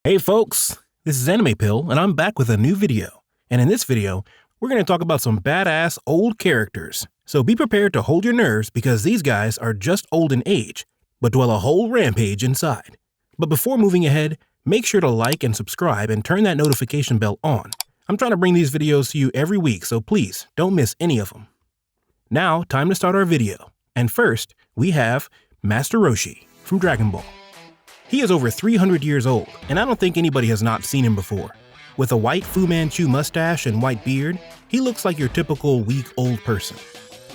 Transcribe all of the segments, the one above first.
Hey folks, this is Animepill, and I'm back with a new video. And in this video, we're going to talk about some badass old characters. So be prepared to hold your nerves because these guys are just old in age, but dwell a whole rampage inside. But before moving ahead, make sure to like and subscribe and turn that notification bell on. I'm trying to bring these videos to you every week, so please don't miss any of them. Now, time to start our video. And first, we have Master Roshi from Dragon Ball. He is over 300 years old, and I don't think anybody has not seen him before. With a white Fu Manchu mustache and white beard, he looks like your typical weak old person.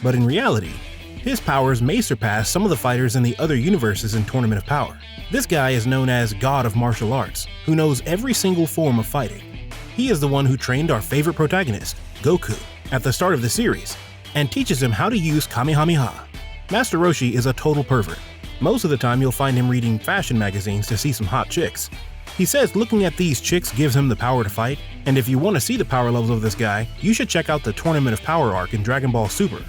But in reality, his powers may surpass some of the fighters in the other universes in Tournament of Power. This guy is known as God of Martial Arts, who knows every single form of fighting. He is the one who trained our favorite protagonist, Goku, at the start of the series, and teaches him how to use Kamehameha. Master Roshi is a total pervert. Most of the time you'll find him reading fashion magazines to see some hot chicks. He says looking at these chicks gives him the power to fight, and if you want to see the power levels of this guy, you should check out the Tournament of Power arc in Dragon Ball Super.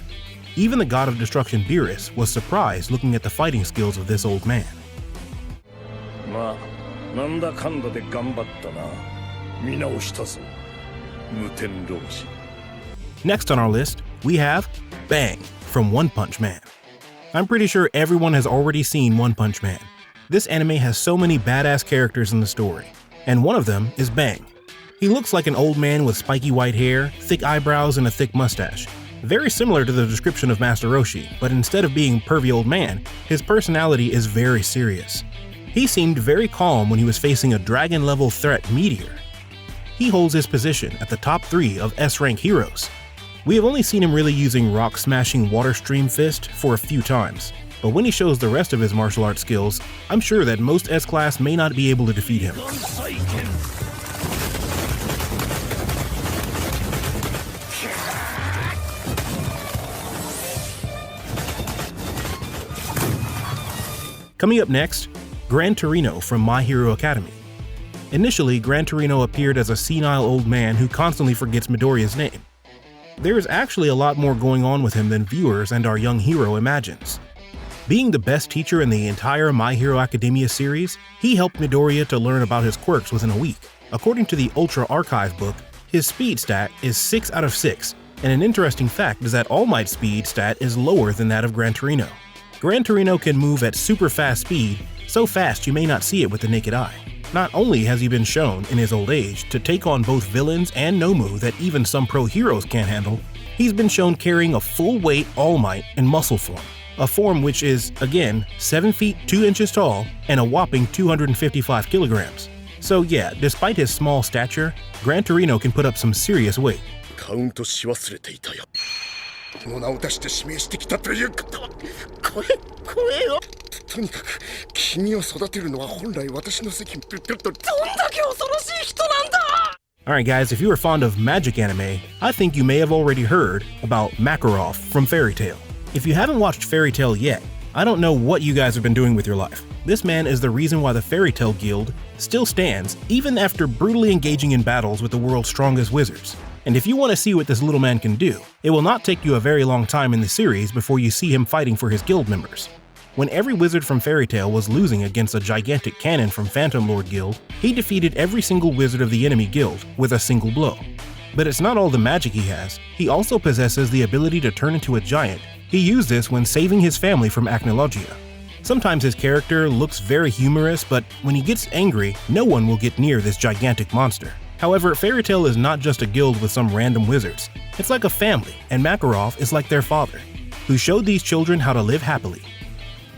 Even the God of Destruction Beerus was surprised looking at the fighting skills of this old man. Next on our list, we have Bang from One Punch Man. I'm pretty sure everyone has already seen One Punch Man. This anime has so many badass characters in the story, and one of them is Bang. He looks like an old man with spiky white hair, thick eyebrows, and a thick mustache. Very similar to the description of Master Roshi, but instead of being pervy old man, his personality is very serious. He seemed very calm when he was facing a dragon-level threat Meteor. He holds his position at the top 3 of S-rank heroes. We have only seen him really using rock-smashing Water Stream Fist for a few times, but when he shows the rest of his martial arts skills, I'm sure that most S-Class may not be able to defeat him. Coming up next, Gran Torino from My Hero Academia. Initially, Gran Torino appeared as a senile old man who constantly forgets Midoriya's name. There is actually a lot more going on with him than viewers and our young hero imagines. Being the best teacher in the entire My Hero Academia series, he helped Midoriya to learn about his quirks within a week. According to the Ultra Archive book, his speed stat is 6 out of 6, and an interesting fact is that All Might's speed stat is lower than that of Gran Torino. Gran Torino can move at super fast speed, so fast you may not see it with the naked eye. Not only has he been shown, in his old age, to take on both villains and Nomu that even some pro heroes can't handle, he's been shown carrying a full-weight All Might in muscle form, a form which is, again, 7 feet 2 inches tall and a whopping 255 kilograms. So yeah, despite his small stature, Gran Torino can put up some serious weight. Alright guys, if you are fond of magic anime, I think you may have already heard about Makarov from Fairy Tail. If you haven't watched Fairy Tail yet, I don't know what you guys have been doing with your life. This man is the reason why the Fairy Tail Guild still stands even after brutally engaging in battles with the world's strongest wizards. And if you want to see what this little man can do, it will not take you a very long time in the series before you see him fighting for his guild members. When every wizard from Fairy Tail was losing against a gigantic cannon from Phantom Lord Guild, he defeated every single wizard of the enemy guild with a single blow. But it's not all the magic he has, he also possesses the ability to turn into a giant. He used this when saving his family from Acnologia. Sometimes his character looks very humorous, but when he gets angry, no one will get near this gigantic monster. However, Fairy Tail is not just a guild with some random wizards. It's like a family, and Makarov is like their father, who showed these children how to live happily.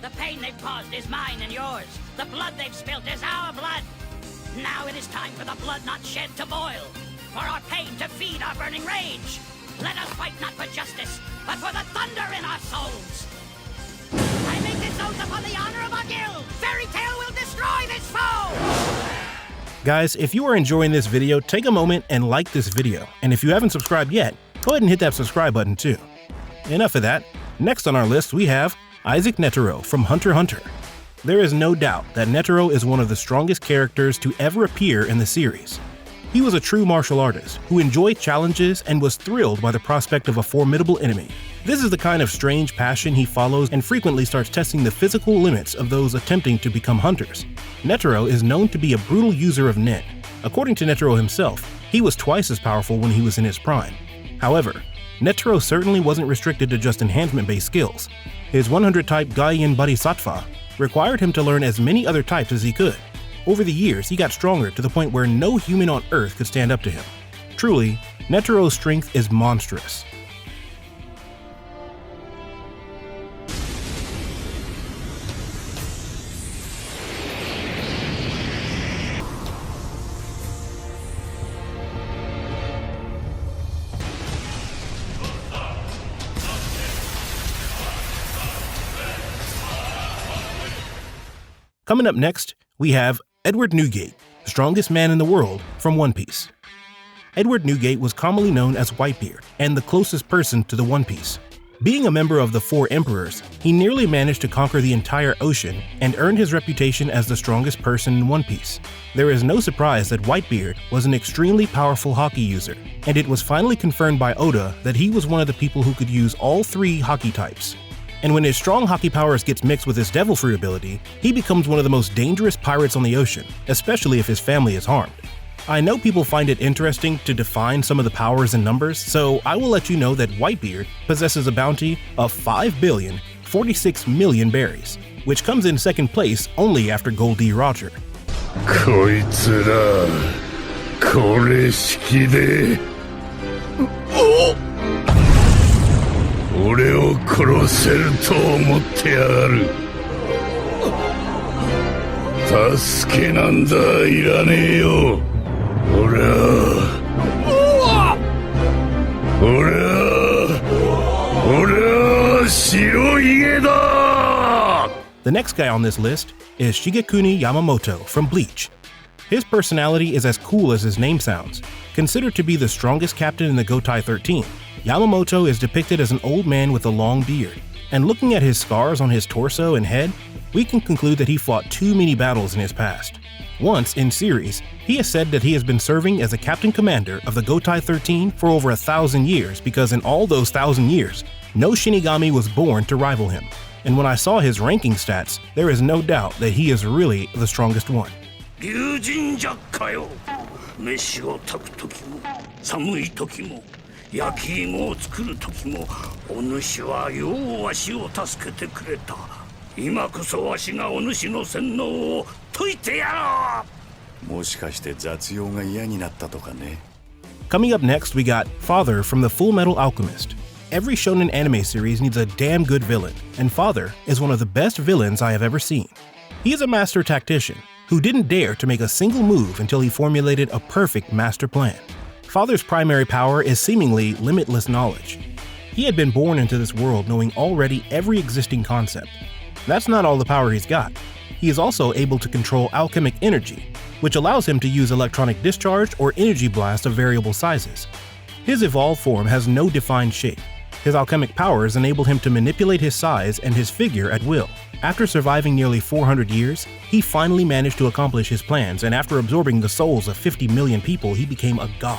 The pain they've caused is mine and yours. The blood they've spilt is our blood. Now it is time for the blood not shed to boil, for our pain to feed our burning rage. Let us fight not for justice, but for the thunder in our souls. I make this oath upon the honor of our guild. Fairy Tail will destroy this foe! Guys, if you are enjoying this video, take a moment and like this video. And if you haven't subscribed yet, go ahead and hit that subscribe button too. Enough of that. Next on our list, we have Isaac Netro from Hunter x Hunter. There is no doubt that Netro is one of the strongest characters to ever appear in the series. He was a true martial artist who enjoyed challenges and was thrilled by the prospect of a formidable enemy. This is the kind of strange passion he follows and frequently starts testing the physical limits of those attempting to become hunters. Netro is known to be a brutal user of nen. According to Netro himself, he was twice as powerful when he was in his prime. However, Netro certainly wasn't restricted to just enhancement-based skills. His 100-type Gaian Bodhisattva required him to learn as many other types as he could. Over the years, he got stronger to the point where no human on Earth could stand up to him. Truly, Netro's strength is monstrous. Coming up next, we have Edward Newgate, the strongest man in the world from One Piece. Edward Newgate was commonly known as Whitebeard and the closest person to the One Piece. Being a member of the Four Emperors, he nearly managed to conquer the entire ocean and earned his reputation as the strongest person in One Piece. There is no surprise that Whitebeard was an extremely powerful Haki user, and it was finally confirmed by Oda that he was one of the people who could use all three Haki types. And when his strong Haki powers gets mixed with his Devil Fruit ability, he becomes one of the most dangerous pirates on the ocean, especially if his family is harmed. I know people find it interesting to define some of the powers in numbers, so I will let you know that Whitebeard possesses a bounty of 5,046,000,000 berries, which comes in second place only after Gold D. Roger. こいつら、これ式で。俺を殺せると思ってやがる。助けなんだいらねえよ。俺は白ひげだ。 The next guy on this list is Sekikuni Yamamoto from Bleach. His personality is as cool as his name sounds. Considered to be the strongest captain in the Gotai 13, Yamamoto is depicted as an old man with a long beard, and looking at his scars on his torso and head, we can conclude that he fought too many battles in his past. Once, in series, he has said that he has been serving as a captain commander of the Gotai 13 for over 1,000 years because in all those 1,000 years, no Shinigami was born to rival him. And when I saw his ranking stats, there is no doubt that he is really the strongest one. 龍神雀かよ。飯を炊く時も寒い時も焼き芋を作る時もお主はようわしを助けてくれた。今こそわしがお主の洗脳を解いてやろう。もしかして雑用が嫌になったとかね。 Coming up next, we got Father from the Full Metal Alchemist. Every shonen anime series needs a damn good villain, and Father is one of the best villains I have ever seen. He is a master tactician who didn't dare to make a single move until he formulated a perfect master plan. Father's primary power is seemingly limitless knowledge. He had been born into this world knowing already every existing concept. That's not all the power he's got. He is also able to control alchemic energy, which allows him to use electronic discharge or energy blast of variable sizes. His evolved form has no defined shape. His alchemic powers enable him to manipulate his size and his figure at will. After surviving nearly 400 years, he finally managed to accomplish his plans, and after absorbing the souls of 50 million people, he became a god.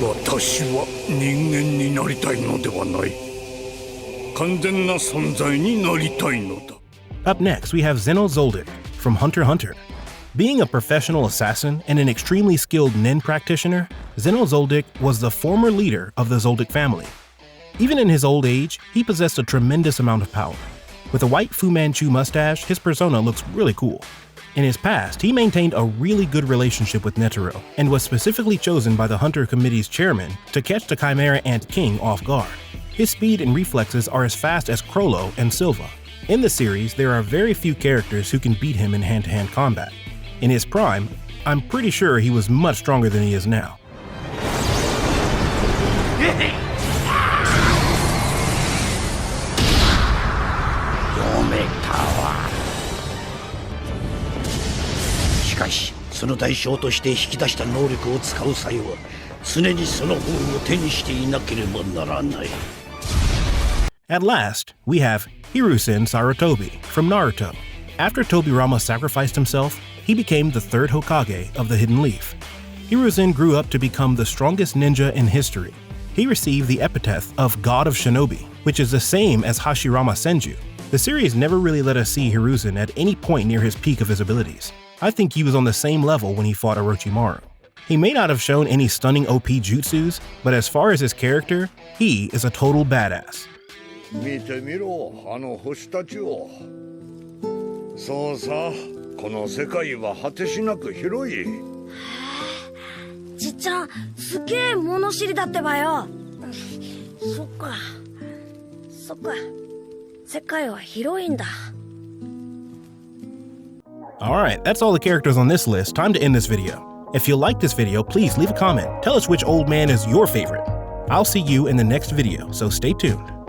私は人間になりたいのではない。完全な存在になりたいのだ。 Up next, we have Zeno from Hunter x Hunter. Being a professional assassin and an extremely skilled nen practitioner, Zeno was the former leader of the Zoldyck family. Even in his old age, he possessed a tremendous amount of power. With a white Fu Manchu mustache, his persona looks really cool. In his past, he maintained a really good relationship with Netro, and was specifically chosen by the Hunter Committee's chairman to catch the Chimera Ant King off guard. His speed and reflexes are as fast as Crollo and Silva. In the series, there are very few characters who can beat him in hand-to-hand combat. In his prime, I'm pretty sure he was much stronger than he is now. しかしその代償として引き出した能力を使う際は常にその本を手にしていなければならない。 At last, we have Heruzen from Naruto. After Tobirama sacrificed himself, he became the third Hokage of the Hidden Leaf. Heruzen grew up to become the strongest ninja in history. He received the epithet of God of Shinobi, which is the same as Hashirama Senju. The series never really let us see Heruzen at any point near his peak of his abilities. I think he was on the same level when he fought Orochimaru. He may not have shown any stunning OP jutsus, but as far as his character, he is a total badass. 見てみろ、あの星たちを。そうさ、この世界は果てしなく広い。じっちゃん、すげえ物知りだってばよ。そっか。そっか。世界は広いんだ。Alright, that's all the characters on this list. Time to end this video. If you liked this video, please leave a comment. Tell us which old man is your favorite. I'll see you in the next video, so stay tuned.